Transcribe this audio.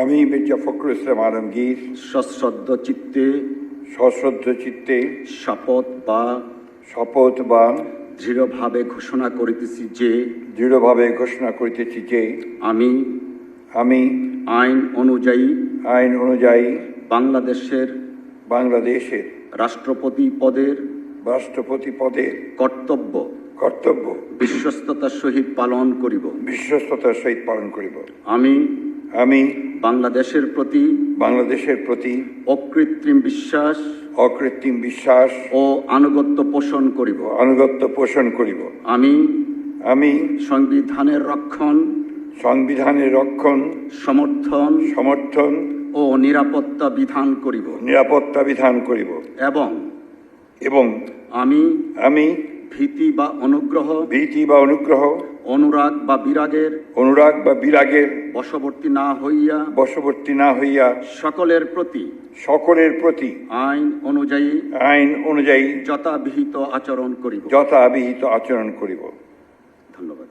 আমি মির্জা ফখরুল ইসলাম আলমগীর সশ্রদ্ধ চিত্তে শপথ বা দৃঢ়ভাবে ঘোষণা করিতেছি যে আমি আইন অনুযায়ী বাংলাদেশের রাষ্ট্রপতি পদের কর্তব্য বিশ্বস্ততার সহিত পালন করিব। আমি বাংলাদেশের প্রতি অকৃত্রিম বিশ্বাস ও আনুগত্য পোষণ করিব। আমি সংবিধানের রক্ষণ সমর্থন ও নিরাপত্তা বিধান করিব এবং আমি ভীতি বা অনুগ্রহ অনুরাগ বা বিরাগের বশবর্তী না হইয়া সকলের প্রতি আইন অনুযায়ী যথাবিহিত আচরণ করিব। ধন্যবাদ।